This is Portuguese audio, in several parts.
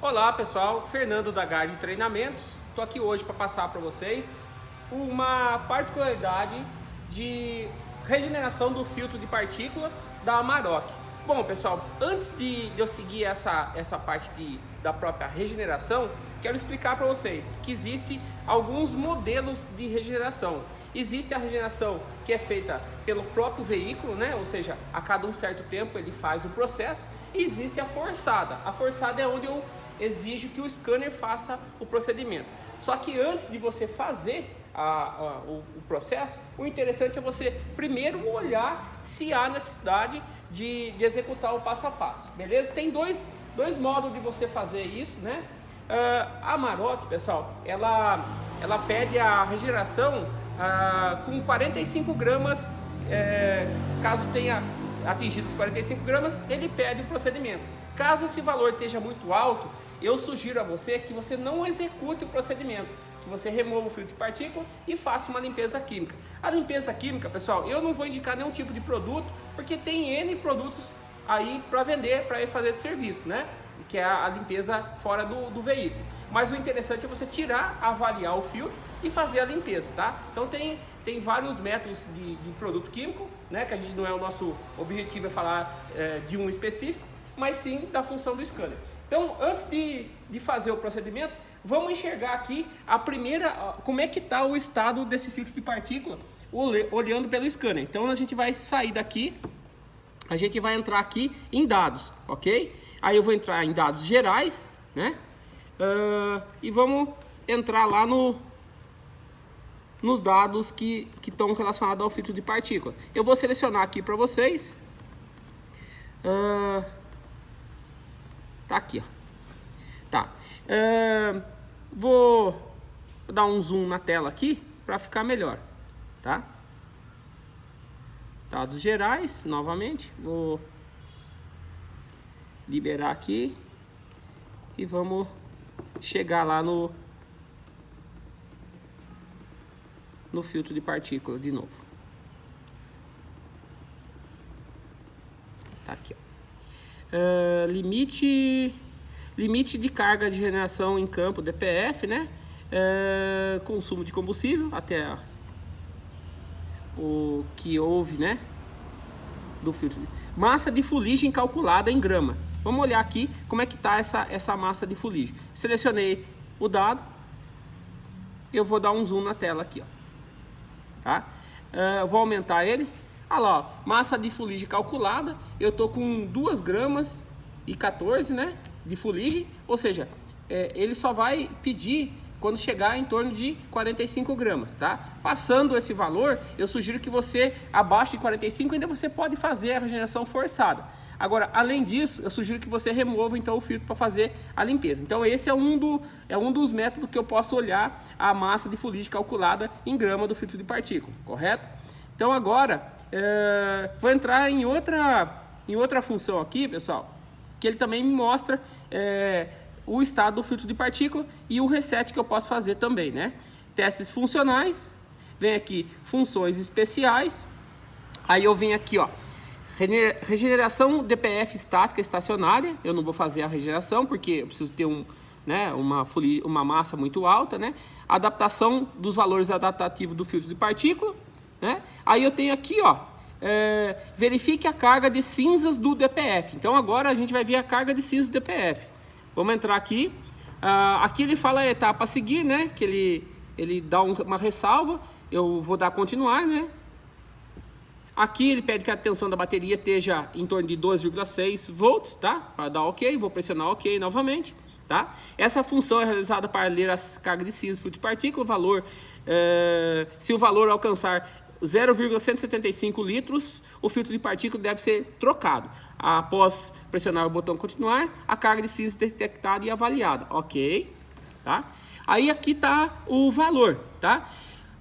Olá pessoal, Fernando da Gard Treinamentos. Estou aqui hoje para passar para vocês uma particularidade de regeneração do filtro de partícula da Amarok. Bom pessoal, antes de eu seguir essa parte da própria regeneração, quero explicar para vocês que existe alguns modelos de regeneração. Existe a regeneração que é feita pelo próprio veículo, né? Ou seja, a cada um certo tempo ele faz o processo. E existe a forçada. A forçada é onde eu exijo que o scanner faça o procedimento. Só que antes de você fazer o processo, o interessante é você primeiro olhar se há necessidade de executar o passo a passo, beleza? Tem dois modos de você fazer isso, né? A Amarok, pessoal, ela pede a regeneração com 45 gramas, caso tenha atingido os 45 gramas, ele pede o procedimento. Caso esse valor esteja muito alto, eu sugiro a você que você não execute o procedimento, que você remova o filtro de partícula e faça uma limpeza química. A limpeza química, pessoal, eu não vou indicar nenhum tipo de produto, porque tem N produtos aí para vender, para fazer esse serviço, né? Que é a limpeza fora do veículo. Mas o interessante é você tirar, avaliar o filtro e fazer a limpeza, tá? Então tem vários métodos de produto químico, né? Que a gente não é o nosso objetivo é falar de um específico, mas sim da função do scanner. Então, antes de fazer o procedimento, vamos enxergar aqui como é que está o estado desse filtro de partícula, olhando pelo scanner. Então, a gente vai sair daqui, a gente vai entrar aqui em dados, ok? Aí eu vou entrar em dados gerais, né? E vamos entrar lá nos dados que estão relacionados ao filtro de partícula. Eu vou selecionar aqui para vocês. Tá aqui, ó. Tá. Vou dar um zoom na tela aqui para ficar melhor, tá? Dados gerais, novamente. Vou liberar aqui e vamos chegar lá no filtro de partícula de novo. Tá aqui, ó. Limite de carga de regeneração em campo DPF, né? Consumo de combustível até o que houve, né? Do filtro. Massa de fuligem calculada em grama. Vamos olhar aqui como é que está essa massa de fuligem. Selecionei o dado. Eu vou dar um zoom na tela aqui, ó. Tá? Vou aumentar ele. Olha lá, ó, massa de fuligem calculada. Eu tô com 2 gramas e 14, né? De fuligem. Ou seja, ele só vai pedir quando chegar em torno de 45 gramas, tá? Passando esse valor, eu sugiro que você, abaixo de 45, ainda você pode fazer a regeneração forçada. Agora, além disso, eu sugiro que você remova então o filtro para fazer a limpeza. Então, esse é um dos métodos que eu posso olhar a massa de fuligem calculada em grama do filtro de partícula, correto? Então, agora, vou entrar em outra função aqui, pessoal, que ele também me mostra o estado do filtro de partícula e o reset que eu posso fazer também, né? Testes funcionais, vem aqui funções especiais, aí eu venho aqui, ó, regeneração DPF estática estacionária. Eu não vou fazer a regeneração porque eu preciso ter uma massa muito alta, né? Adaptação dos valores adaptativos do filtro de partícula, né? Aí eu tenho aqui, ó, verifique a carga de cinzas do DPF. Então agora a gente vai ver a carga de cinzas do DPF. Vamos entrar aqui. Aqui ele fala a etapa a seguir, né? Que ele dá uma ressalva. Eu vou dar continuar, né? Aqui ele pede que a tensão da bateria esteja em torno de 2,6 volts, tá? Para dar OK, vou pressionar OK novamente, tá? Essa função é realizada para ler as cargas de cinza do filtro de partícula, se o valor alcançar 0,175 litros, o filtro de partícula deve ser trocado. Após pressionar o botão continuar, a carga de cinza detectada e avaliada, OK, tá? Aí aqui tá o valor, tá?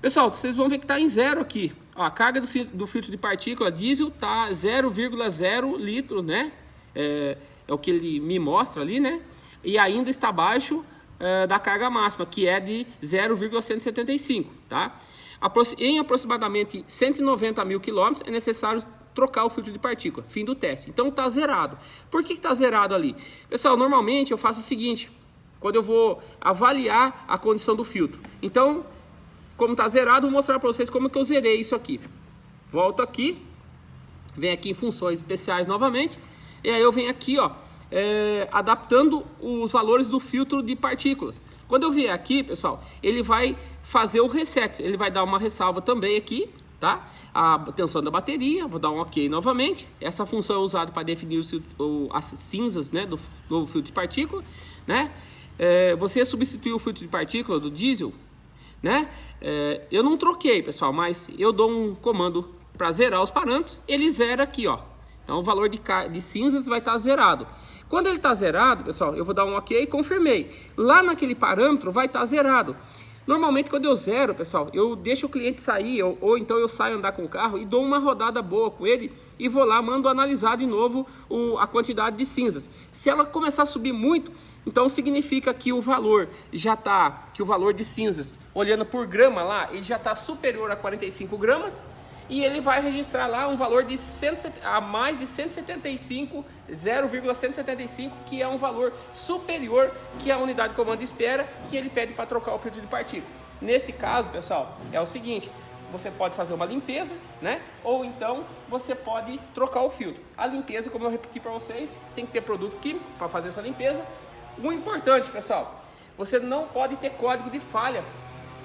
Pessoal, vocês vão ver que tá em zero aqui. Ó, a carga do filtro de partícula diesel tá 0,0 litro, né? É o que ele me mostra ali, né? E ainda está abaixo da carga máxima, que é de 0,175, tá? Em aproximadamente 190 mil quilômetros é necessário trocar o filtro de partícula, fim do teste. Então está zerado. Por que está zerado ali? Pessoal, normalmente eu faço o seguinte, quando eu vou avaliar a condição do filtro. Então, como está zerado, vou mostrar para vocês como que eu zerei isso aqui. Volto aqui, venho aqui em funções especiais novamente, e aí eu venho aqui, ó, adaptando os valores do filtro de partículas. Quando eu vier aqui, pessoal, ele vai fazer o reset, ele vai dar uma ressalva também aqui, tá? A tensão da bateria, vou dar um OK novamente. Essa função é usada para definir as cinzas, né, do filtro de partícula, né? Você substituiu o filtro de partícula do diesel, né? Eu não troquei, pessoal, mas eu dou um comando para zerar os parâmetros, ele zera aqui, ó. Então o valor de cinzas vai estar zerado. Quando ele está zerado, pessoal, eu vou dar um OK e confirmei. Lá naquele parâmetro vai estar zerado. Normalmente quando eu zero, pessoal, eu deixo o cliente sair, ou então eu saio andar com o carro e dou uma rodada boa com ele e vou lá, mando analisar de novo a quantidade de cinzas. Se ela começar a subir muito, então significa que o valor que o valor de cinzas, olhando por grama lá, ele já está superior a 45 gramas, e ele vai registrar lá um valor de mais de 175, 0,175, que é um valor superior que a unidade de comando espera, que ele pede para trocar o filtro de partícula. Nesse caso, pessoal, é o seguinte: você pode fazer uma limpeza, né? Ou então você pode trocar o filtro. A limpeza, como eu repeti para vocês, tem que ter produto químico para fazer essa limpeza. O importante, pessoal, você não pode ter código de falha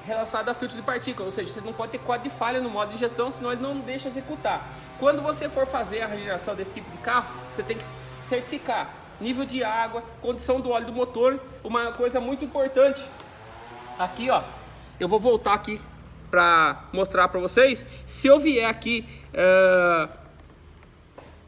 relacionado a filtro de partícula, ou seja, você não pode ter código de falha no modo de injeção, senão ele não deixa executar. Quando você for fazer a regeneração desse tipo de carro, você tem que certificar nível de água, condição do óleo do motor. Uma coisa muito importante, aqui ó, eu vou voltar aqui para mostrar para vocês. Se eu vier aqui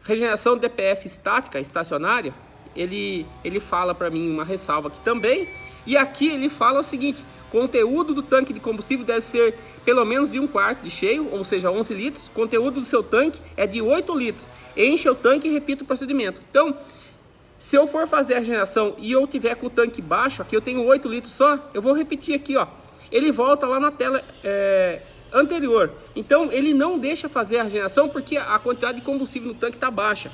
regeneração de DPF estática, estacionária, ele fala para mim uma ressalva aqui também, e aqui ele fala o seguinte: conteúdo do tanque de combustível deve ser pelo menos de 1/4 de cheio, ou seja, 11 litros. Conteúdo do seu tanque é de 8 litros. Encha o tanque e repita o procedimento. Então, se eu for fazer a regeneração e eu tiver com o tanque baixo, aqui eu tenho 8 litros só, eu vou repetir aqui, ó. Ele volta lá na tela anterior. Então, ele não deixa fazer a regeneração porque a quantidade de combustível no tanque está baixa.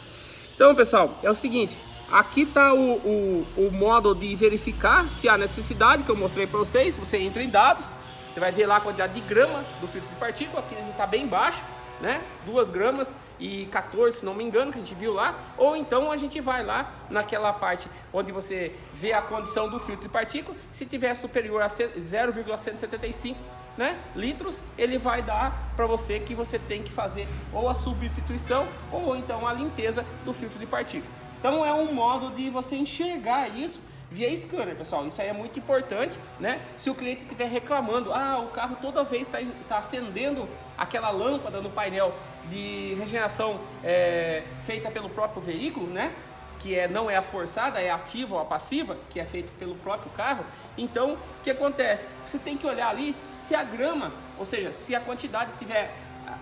Então, pessoal, é o seguinte: aqui está o modo de verificar se há necessidade, que eu mostrei para vocês. Você entra em dados, você vai ver lá a quantidade de grama do filtro de partícula. Aqui a gente está bem baixo, né? 2 gramas e 14, se não me engano, que a gente viu lá. Ou então a gente vai lá naquela parte onde você vê a condição do filtro de partícula. Se tiver superior a 0,175, né, litros, ele vai dar para você que você tem que fazer ou a substituição ou então a limpeza do filtro de partícula. Então é um modo de você enxergar isso via scanner, pessoal. Isso aí é muito importante, né? Se o cliente estiver reclamando, o carro toda vez está acendendo aquela lâmpada no painel de regeneração feita pelo próprio veículo, né? Que não é a forçada, é a ativa ou a passiva, que é feito pelo próprio carro. Então, o que acontece? Você tem que olhar ali se a grama, ou seja, se a quantidade estiver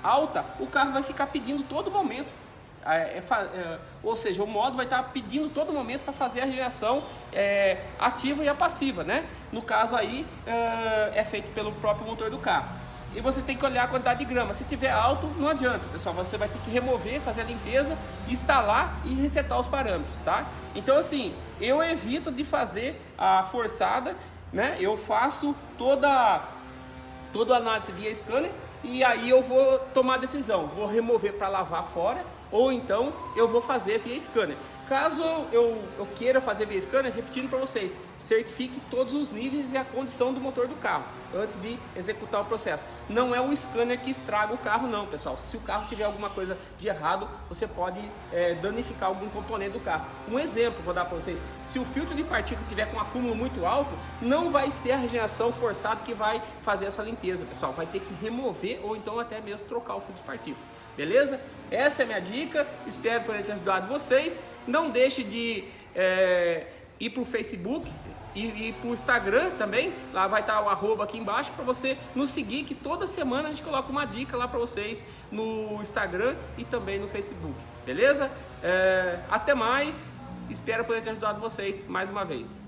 alta, o carro vai ficar pedindo todo momento. Ou seja, o modo vai estar pedindo todo momento para fazer a regeneração ativa e a passiva, né? No caso aí, é feito pelo próprio motor do carro. E você tem que olhar a quantidade de grama. Se tiver alto, não adianta, pessoal. Você vai ter que remover, fazer a limpeza, instalar e resetar os parâmetros, tá? Então, assim, eu evito de fazer a forçada, né? Eu faço toda a análise via scanner e aí eu vou tomar a decisão. Vou remover para lavar fora ou então eu vou fazer via scanner. Caso eu queira fazer via scanner, repetindo para vocês, certifique todos os níveis e a condição do motor do carro antes de executar o processo. Não é o scanner que estraga o carro não, pessoal. Se o carro tiver alguma coisa de errado, você pode danificar algum componente do carro. Um exemplo, vou dar para vocês. Se o filtro de partícula tiver com um acúmulo muito alto, não vai ser a regeneração forçada que vai fazer essa limpeza, pessoal. Vai ter que remover ou então até mesmo trocar o filtro de partícula. Beleza? Essa é a minha dica, espero poder ter ajudado vocês. Não deixe de ir para o Facebook e para o Instagram também. Lá vai estar o @ aqui embaixo para você nos seguir, que toda semana a gente coloca uma dica lá para vocês no Instagram e também no Facebook. Beleza? Até mais, espero poder ter ajudado vocês mais uma vez.